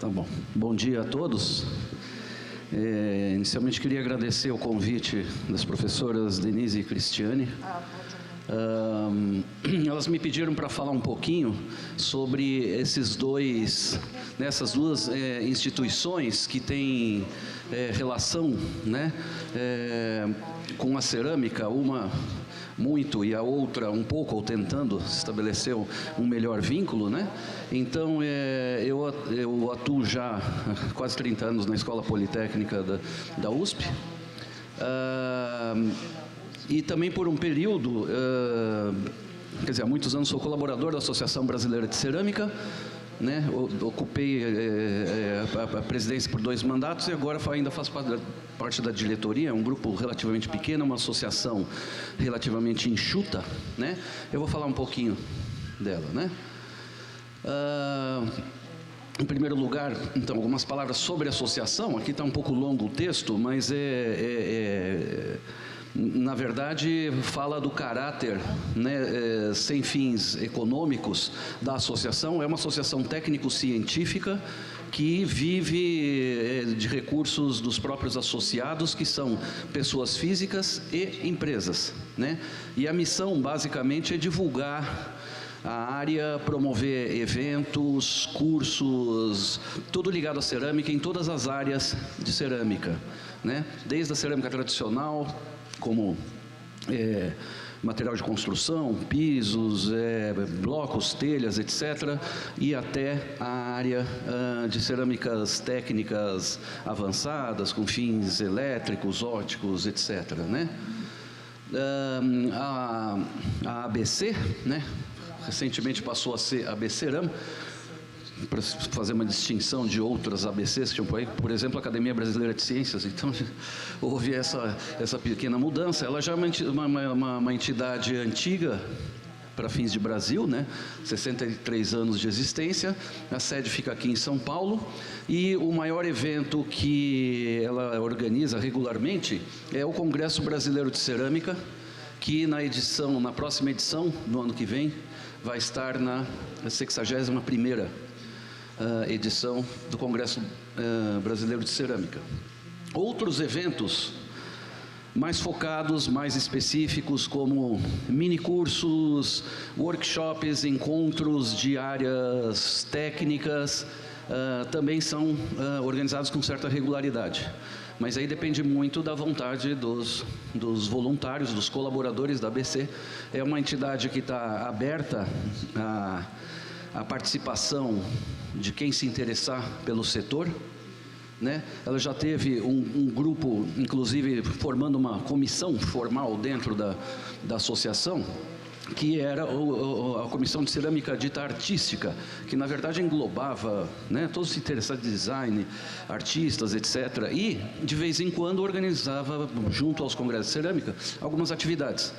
Tá bom. Bom dia a todos. Inicialmente queria agradecer o convite das professoras Denise e Cristiane. Elas me pediram para falar um pouquinho sobre essas duas instituições que têm relação, né, com a cerâmica, uma muito e a outra um pouco, ou tentando estabelecer um melhor vínculo, né? Então, eu atuo já há quase 30 anos na Escola Politécnica da USP. E também por um período, quer dizer, há muitos anos sou colaborador da Associação Brasileira de Cerâmica, né? Ocupei a presidência por 2 mandatos e agora ainda faço parte da diretoria. É um grupo relativamente pequeno, uma associação relativamente enxuta, né? Eu vou falar um pouquinho dela, né? Em primeiro lugar, então, algumas palavras sobre a associação. Aqui está um pouco longo o texto, mas na verdade, fala do caráter, né, sem fins econômicos da associação. É uma associação técnico-científica que vive de recursos dos próprios associados, que são pessoas físicas e empresas, né? E a missão, basicamente, é divulgar a área, promover eventos, cursos, tudo ligado à cerâmica, em todas as áreas de cerâmica, né? Desde a cerâmica tradicional, como material de construção, pisos, blocos, telhas, etc., e até a área de cerâmicas técnicas avançadas, com fins elétricos, ópticos, etc., né? A ABC, né, recentemente passou a ser ABC-RAM, para fazer uma distinção de outras ABCs que tinham por aí, por exemplo, a Academia Brasileira de Ciências. Então, houve essa pequena mudança. Ela já é uma entidade antiga para fins de Brasil, né? 63 anos de existência. A sede fica aqui em São Paulo e o maior evento que ela organiza regularmente é o Congresso Brasileiro de Cerâmica, que na próxima edição, no ano que vem, vai estar na 61ª edição do Congresso Brasileiro de Cerâmica. Outros eventos mais focados, mais específicos, como mini-cursos, workshops, encontros de áreas técnicas, também são organizados com certa regularidade. Mas aí depende muito da vontade dos voluntários, dos colaboradores da ABC. É uma entidade que está aberta à participação de quem se interessar pelo setor, né? Ela já teve um grupo, inclusive formando uma comissão formal dentro da associação, que era a Comissão de Cerâmica Dita Artística, que na verdade englobava, né, todos os interessados em design, artistas, etc. E, de vez em quando, organizava, junto aos congressos de cerâmica, algumas atividades.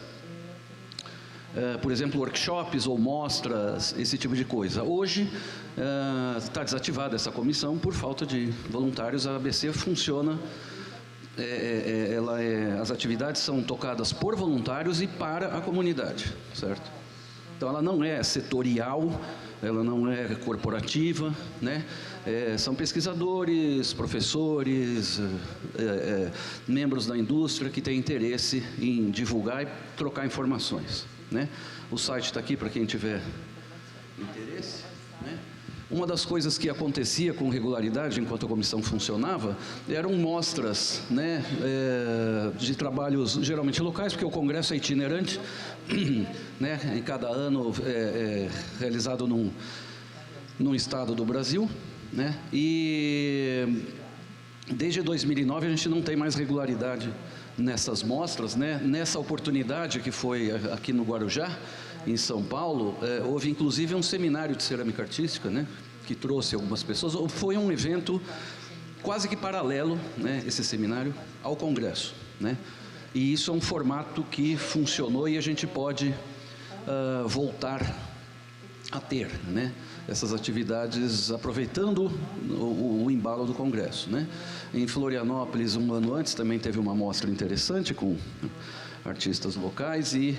Por exemplo, workshops ou mostras, esse tipo de coisa. Hoje está desativada essa comissão por falta de voluntários. A ABC funciona, as atividades são tocadas por voluntários e para a comunidade, certo? Então ela não é setorial, ela não é corporativa, né? São pesquisadores, professores, membros da indústria que têm interesse em divulgar e trocar informações, né? O site está aqui para quem tiver interesse, né? Uma das coisas que acontecia com regularidade enquanto a comissão funcionava eram mostras, né, de trabalhos geralmente locais, porque o congresso é itinerante, né, em cada ano realizado num estado do Brasil, né? E desde 2009 a gente não tem mais regularidade nessas mostras, né? Nessa oportunidade que foi aqui no Guarujá, em São Paulo, houve inclusive um seminário de cerâmica artística, né, que trouxe algumas pessoas. Foi um evento quase que paralelo, né, esse seminário, ao congresso, né? E isso é um formato que funcionou e a gente pode voltar a ter, né, essas atividades aproveitando o embalo do congresso, né? Em Florianópolis, um ano antes, também teve uma mostra interessante com artistas locais e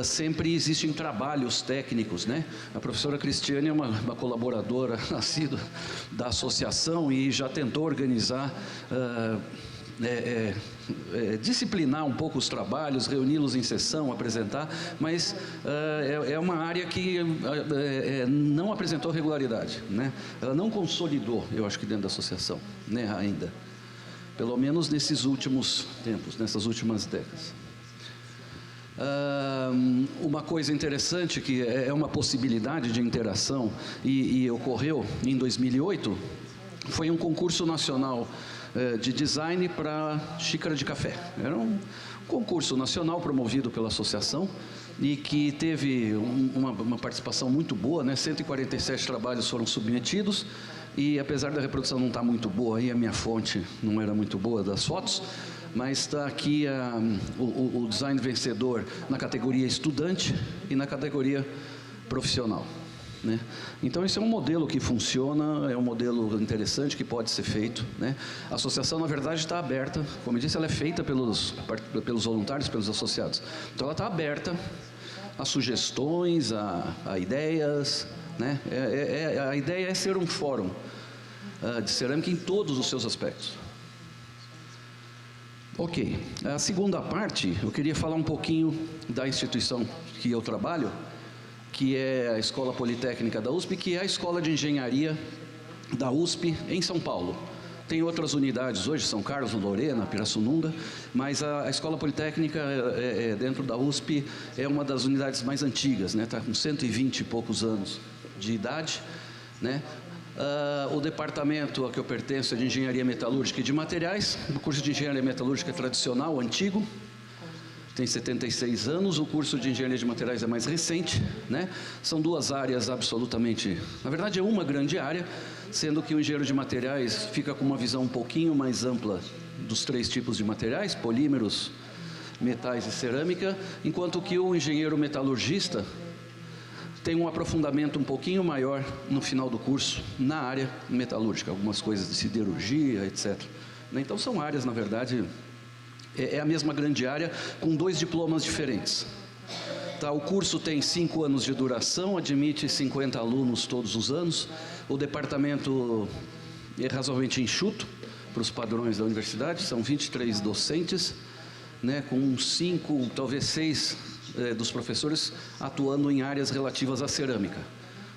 sempre existem trabalhos técnicos, né? A professora Cristiane é uma colaboradora assídua da associação e já tentou organizar, disciplinar um pouco os trabalhos, reuni-los em sessão, apresentar, mas é uma área que não apresentou regularidade, né? Ela não consolidou, eu acho que dentro da associação, né, ainda. Pelo menos nesses últimos tempos, nessas últimas décadas. Uma coisa interessante, que é uma possibilidade de interação, e ocorreu em 2008, foi um concurso nacional de design para xícara de café. Era um concurso nacional promovido pela associação e que teve uma participação muito boa, né? 147 trabalhos foram submetidos e, apesar da reprodução não estar muito boa, aí a minha fonte não era muito boa das fotos, mas está aqui o design vencedor na categoria estudante e na categoria profissional, né? Então, esse é um modelo que funciona, é um modelo interessante que pode ser feito, né? A associação, na verdade, está aberta, como eu disse, ela é feita pelos voluntários, pelos associados. Então, ela está aberta a sugestões, a ideias, né? A ideia é ser um fórum de cerâmica em todos os seus aspectos. Ok, a segunda parte, eu queria falar um pouquinho da instituição que eu trabalho, que é a Escola Politécnica da USP, que é a Escola de Engenharia da USP em São Paulo. Tem outras unidades hoje, São Carlos, Lorena, Pirassununga, mas a Escola Politécnica dentro da USP é uma das unidades mais antigas, né? Está com 120 e poucos anos de idade, né? O departamento a que eu pertenço é de Engenharia Metalúrgica e de Materiais. O curso de Engenharia Metalúrgica é tradicional, antigo, tem 76 anos. O curso de Engenharia de Materiais é mais recente, né? São duas áreas absolutamente... Na verdade, é uma grande área, sendo que o engenheiro de materiais fica com uma visão um pouquinho mais ampla dos três tipos de materiais, polímeros, metais e cerâmica, enquanto que o engenheiro metalurgista tem um aprofundamento um pouquinho maior no final do curso na área metalúrgica, algumas coisas de siderurgia, etc. Então, são áreas, na verdade, é a mesma grande área, com 2 diplomas diferentes. Tá, o curso tem 5 anos de duração, admite 50 alunos todos os anos. O departamento é razoavelmente enxuto para os padrões da universidade, são 23 docentes, né, com 5, talvez 6 dos professores atuando em áreas relativas à cerâmica.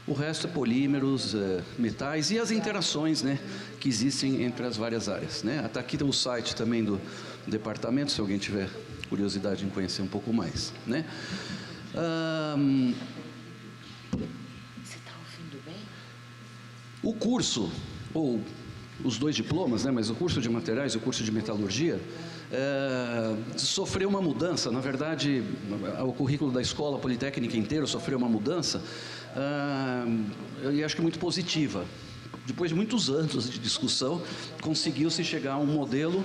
O resto é polímeros, metais e as interações, né, que existem entre as várias áreas, né? Até aqui tem o site também do departamento, se alguém tiver curiosidade em conhecer um pouco mais, né? Você está ouvindo bem? O curso, ou os 2 diplomas, né, mas o curso de materiais e o curso de metalurgia, sofreu uma mudança. Na verdade, o currículo da escola politécnica inteiro sofreu uma mudança, e acho que muito positiva. Depois de muitos anos de discussão, conseguiu-se chegar a um modelo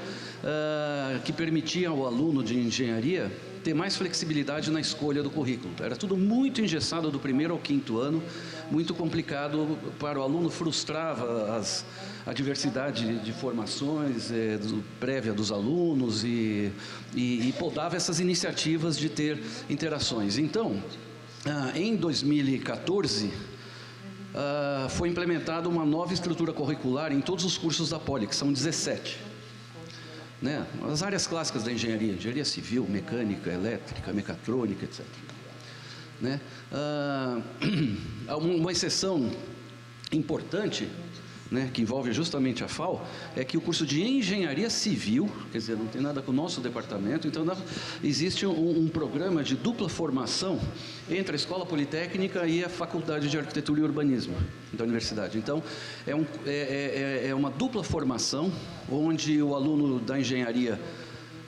que permitia ao aluno de engenharia ter mais flexibilidade na escolha do currículo. Era tudo muito engessado do 1º ao 5º ano, muito complicado para o aluno, frustrava a diversidade de formações prévia dos alunos e podava essas iniciativas de ter interações. Então, em 2014, foi implementada uma nova estrutura curricular em todos os cursos da Poli, que são 17. Né? As áreas clássicas da engenharia, engenharia civil, mecânica, elétrica, mecatrônica, etc. Né? Uma exceção importante, né, que envolve justamente a FAO, é que o curso de engenharia civil, quer dizer, não tem nada com o nosso departamento, então existe um programa de dupla formação entre a Escola Politécnica e a Faculdade de Arquitetura e Urbanismo da universidade. Então, é uma dupla formação, onde o aluno da engenharia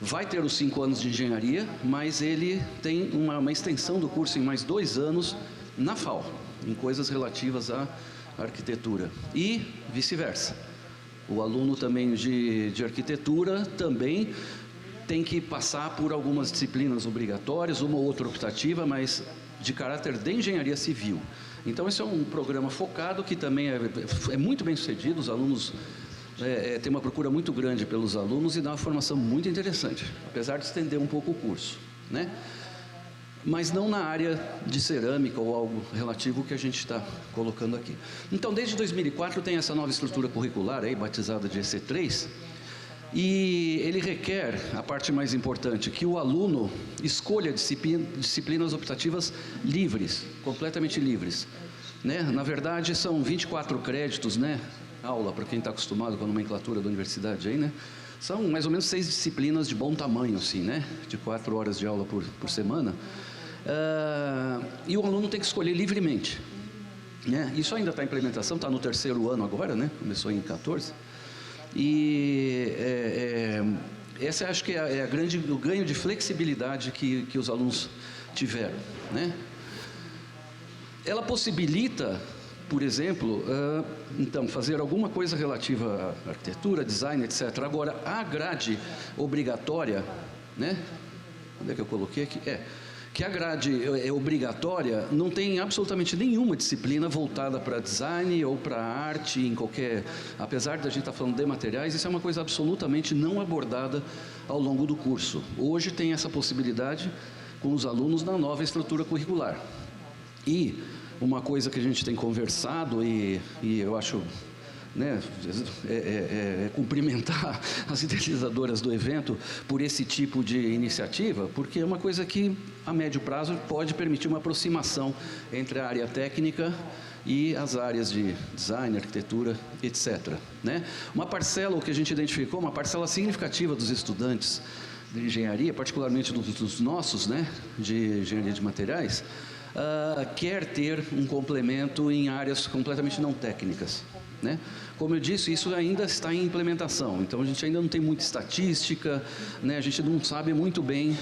vai ter os 5 anos de engenharia, mas ele tem uma extensão do curso em mais 2 anos na FAO, em coisas relativas à arquitetura, e vice-versa. O aluno também de arquitetura também tem que passar por algumas disciplinas obrigatórias, uma ou outra optativa, mas de caráter de engenharia civil. Então, esse é um programa focado que também é muito bem sucedido. Os alunos têm uma procura muito grande pelos alunos e dá uma formação muito interessante, apesar de estender um pouco o curso, né? mas não na área de cerâmica ou algo relativo que a gente está colocando aqui. Então, desde 2004 tem essa nova estrutura curricular, aí, batizada de EC3, e ele requer, a parte mais importante, que o aluno escolha disciplinas optativas livres, completamente livres. Né? Na verdade, são 24 créditos, né? Aula, para quem está acostumado com a nomenclatura da universidade aí, né? São mais ou menos 6 disciplinas de bom tamanho, assim, né? De 4 horas de aula por semana. E o aluno tem que escolher livremente. Né? Isso ainda está em implementação, está no 3º ano agora, né? Começou em 14. E esse acho que é o ganho de flexibilidade que os alunos tiveram. Né? Ela possibilita, por exemplo, então, fazer alguma coisa relativa à arquitetura, design, etc. Agora, a grade obrigatória, né? Onde é que eu coloquei aqui? Que a grade é obrigatória, não tem absolutamente nenhuma disciplina voltada para design ou para arte, em qualquer... Apesar de a gente estar falando de materiais, isso é uma coisa absolutamente não abordada ao longo do curso. Hoje tem essa possibilidade com os alunos na nova estrutura curricular. E uma coisa que a gente tem conversado, e eu acho... Né, cumprimentar as idealizadoras do evento por esse tipo de iniciativa, porque é uma coisa que a médio prazo pode permitir uma aproximação entre a área técnica e as áreas de design, arquitetura, etc. Né? Uma parcela, o que a gente identificou, uma parcela significativa dos estudantes de engenharia, particularmente dos nossos, né, de engenharia de materiais, quer ter um complemento em áreas completamente não técnicas. Né? Como eu disse, isso ainda está em implementação, então a gente ainda não tem muita estatística, né? A gente não sabe muito bem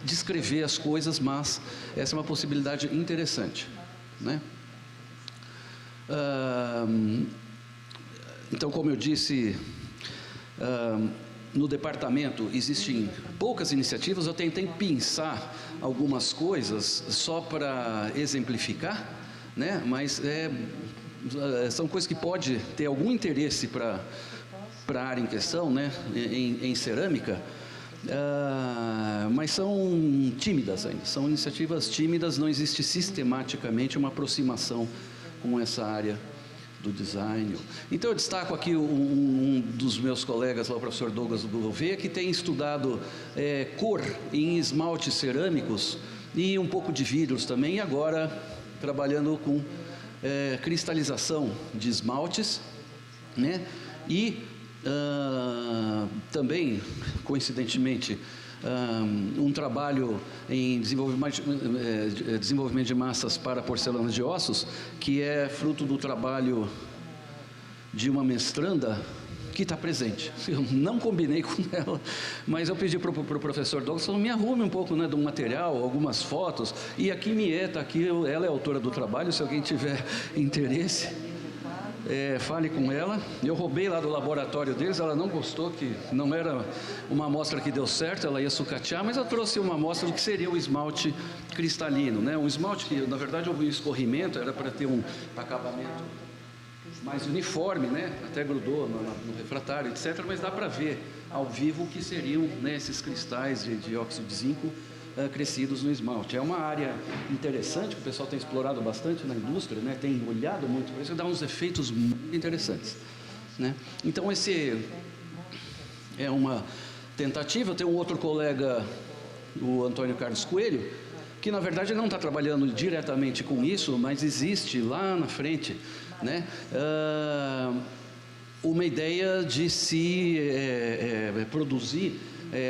descrever as coisas, mas essa é uma possibilidade interessante. Né? Então, como eu disse, no departamento existem poucas iniciativas, eu tentei pensar algumas coisas só para exemplificar, né? Mas são coisas que pode ter algum interesse para a área em questão, né? em cerâmica, mas são tímidas ainda, são iniciativas tímidas, não existe sistematicamente uma aproximação com essa área do design. Então eu destaco aqui um dos meus colegas lá, o professor Douglas Gouveia, que tem estudado cor em esmaltes cerâmicos e um pouco de vidros também, e agora trabalhando com cristalização de esmaltes, né? E também, coincidentemente, um trabalho em desenvolvimento de massas para porcelanas de ossos, que é fruto do trabalho de uma mestranda que está presente. Eu não combinei com ela, mas eu pedi para o professor Douglas, me arrume um pouco, né, do material, algumas fotos, e a Kimié está aqui, ela é autora do trabalho, se alguém tiver interesse, fale com ela. Eu roubei lá do laboratório deles, ela não gostou, que não era uma amostra que deu certo, ela ia sucatear, mas eu trouxe uma amostra do que seria o esmalte cristalino, né? Um esmalte que, na verdade, o escorrimento era para ter um acabamento mais uniforme, né? Até grudou no refratário, etc. Mas dá para ver ao vivo o que seriam, né, esses cristais de dióxido de zinco crescidos no esmalte. É uma área interessante que o pessoal tem explorado bastante na indústria, né? Tem olhado muito para isso, dá uns efeitos muito interessantes, né? Então esse é uma tentativa. Tem um outro colega, o Antônio Carlos Coelho, que na verdade não está trabalhando diretamente com isso, mas existe lá na frente, né, uma ideia de se produzir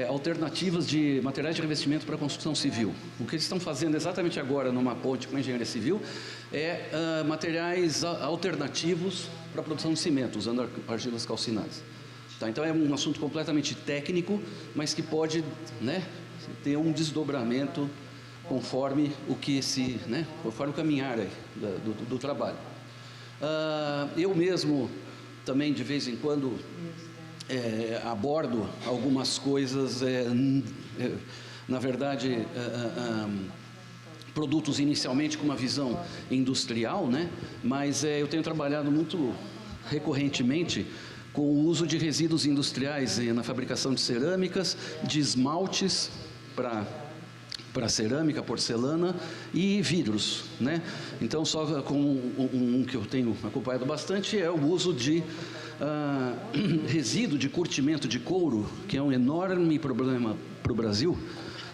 alternativas de materiais de revestimento para a construção civil. O que eles estão fazendo exatamente agora numa ponte com a engenharia civil é materiais alternativos para a produção de cimento, usando argilas calcinadas. Tá, então é um assunto completamente técnico, mas que pode, né, ter um desdobramento conforme o que conforme o caminhar aí do trabalho. Eu mesmo também de vez em quando abordo algumas coisas, na verdade, produtos inicialmente com uma visão industrial, né? Mas eu tenho trabalhado muito recorrentemente com o uso de resíduos industriais na fabricação de cerâmicas, de esmaltes para para cerâmica, porcelana e vidros, né? Então, só com um que eu tenho acompanhado bastante é o uso de resíduo de curtimento de couro, que é um enorme problema para o Brasil,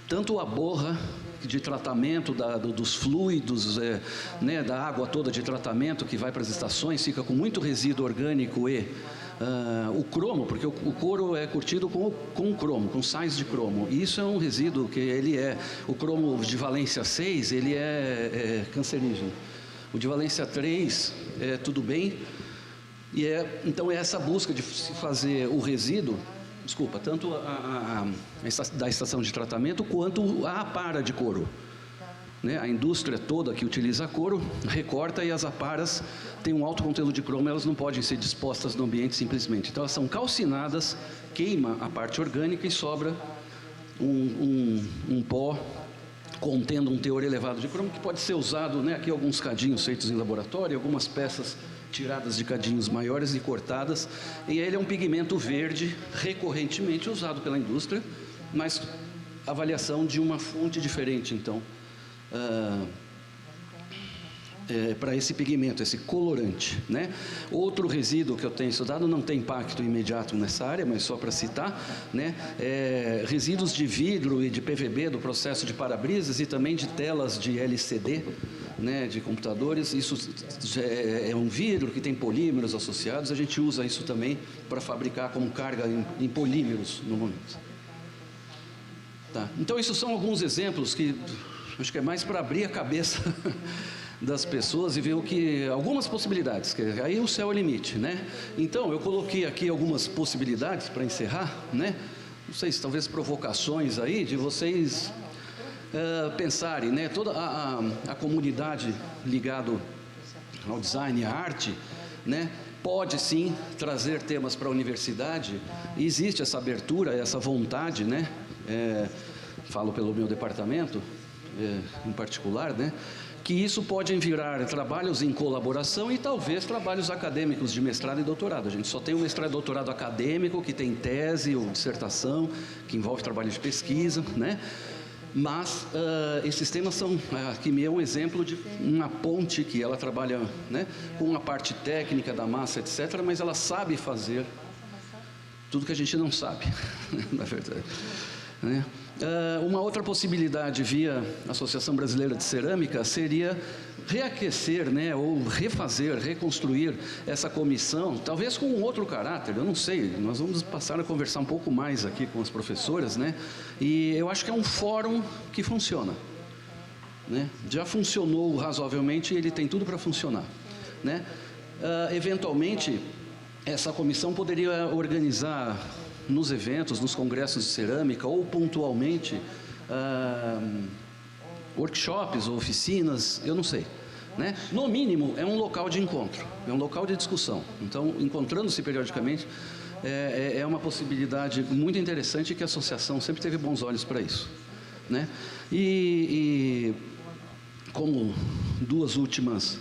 tanto a borra de tratamento dos fluidos, né, da água toda de tratamento que vai para as estações, fica com muito resíduo orgânico e o cromo, porque o couro é curtido com cromo, com sais de cromo. E isso é um resíduo que o cromo de valência 6, ele é cancerígeno. O de valência 3 é tudo bem. Então é essa busca de se fazer o resíduo, tanto da estação de tratamento quanto a apara de couro. Né? A indústria toda que utiliza couro recorta e as aparas têm um alto conteúdo de cromo, elas não podem ser dispostas no ambiente simplesmente. Então elas são calcinadas, queima a parte orgânica e sobra um pó contendo um teor elevado de cromo que pode ser usado, né? Aqui alguns cadinhos feitos em laboratório, algumas peças tiradas de cadinhos maiores e cortadas, e ele é um pigmento verde recorrentemente usado pela indústria, mas avaliação de uma fonte diferente, então, para esse pigmento, esse colorante, né? Outro resíduo que eu tenho estudado, não tem impacto imediato nessa área, mas só para citar, né? Resíduos de vidro e de PVB do processo de para-brisas e também de telas de LCD, né, de computadores. Isso é um vidro que tem polímeros associados, a gente usa isso também para fabricar como carga em polímeros no momento. Tá. Então, isso são alguns exemplos que acho que é mais para abrir a cabeça das pessoas e ver algumas possibilidades, que aí o céu é o limite, né? Então, eu coloquei aqui algumas possibilidades para encerrar, né? Não sei se talvez provocações aí de vocês pensarem, né? Toda a comunidade ligada ao design e à arte, né? Pode sim trazer temas para a universidade, e existe essa abertura, essa vontade, né? Falo pelo meu departamento em particular, né? Que isso pode virar trabalhos em colaboração e talvez trabalhos acadêmicos de mestrado e doutorado. A gente só tem um mestrado e doutorado acadêmico, que tem tese ou dissertação, que envolve trabalho de pesquisa, né? Mas esses temas são, aqui é um exemplo de uma ponte que ela trabalha, né, com a parte técnica da massa, etc., mas ela sabe fazer tudo que a gente não sabe, na verdade, né? Uma outra possibilidade via Associação Brasileira de Cerâmica seria reaquecer, né, ou refazer, reconstruir essa comissão, talvez com um outro caráter, eu não sei, nós vamos passar a conversar um pouco mais aqui com as professoras, né, e eu acho que é um fórum que funciona, né, já funcionou razoavelmente e ele tem tudo para funcionar, né. Eventualmente, essa comissão poderia organizar nos eventos, nos congressos de cerâmica ou pontualmente workshops ou oficinas, eu não sei, né? No mínimo é um local de encontro, é um local de discussão. Então, encontrando-se periodicamente é uma possibilidade muito interessante, que a associação sempre teve bons olhos para isso, né? E como duas últimas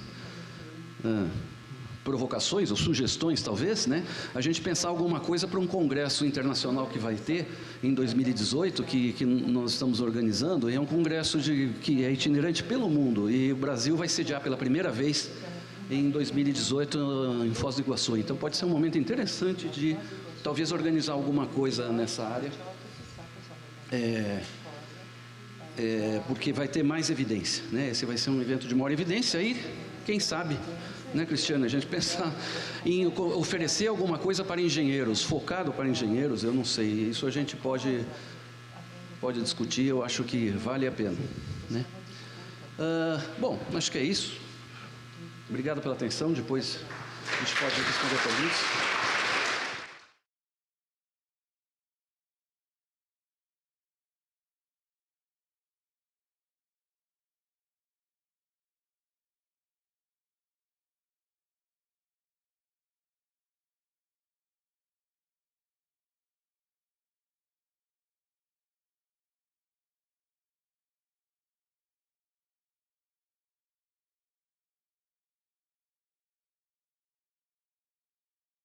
provocações ou sugestões, talvez, né? A gente pensar alguma coisa para um congresso internacional que vai ter em 2018, que nós estamos organizando, e é um congresso que é itinerante pelo mundo, e o Brasil vai sediar pela primeira vez em 2018 em Foz do Iguaçu. Então pode ser um momento interessante de talvez organizar alguma coisa nessa área, porque vai ter mais evidência, né? Esse vai ser um evento de maior evidência, e quem sabe, né, Cristiane, a gente pensar em oferecer alguma coisa para engenheiros, focado para engenheiros, eu não sei, isso a gente pode discutir, eu acho que vale a pena, né? Bom, acho que é isso. Obrigado pela atenção, depois a gente pode responder perguntas.